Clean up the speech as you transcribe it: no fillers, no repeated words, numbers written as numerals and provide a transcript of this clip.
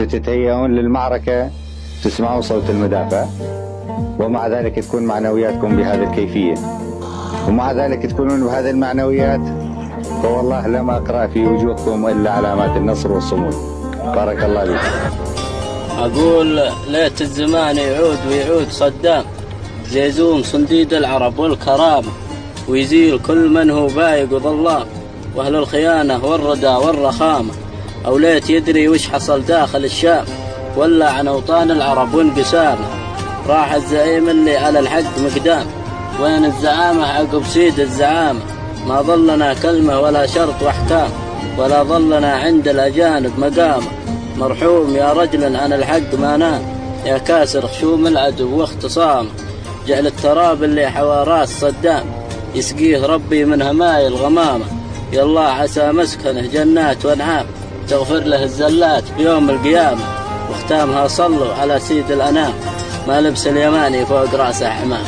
أنتم تتهيئون للمعركة، تسمعون صوت المدافع، ومع ذلك تكون معنوياتكم بهذه الكيفية، ومع ذلك تكونون بهذه المعنويات، فوالله لم أقرأ في وجوهكم إلا علامات النصر والصمود. بارك الله بكم. أقول ليت الزمان يعود ويعود صدام، زيزوم صنديد العرب والكرامة، ويزيل كل من هو بايق وظلام، وأهل الخيانة والردى والرخامة. أو ليت يدري وش حصل داخل الشام، ولا عن أوطان العرب وانقسامة. راح الزعيم اللي على الحق مقدام، وين الزعامة عقب سيد الزعامة. ما ظلنا كلمة ولا شرط واحكام، ولا ظلنا عند الأجانب مقامة. مرحوم يا رجل عن الحق ما نام، يا كاسر خشوم العدو واختصامه. جعل التراب اللي حوى راس صدام، يسقيه ربي من هماي الغمامة. يا الله عسى مسكنه جنات وانعام، تغفر له الزلات بيوم القيامة. واختامها صلوا على سيد الأنام، ما لبس اليماني فوق رأسه حمام.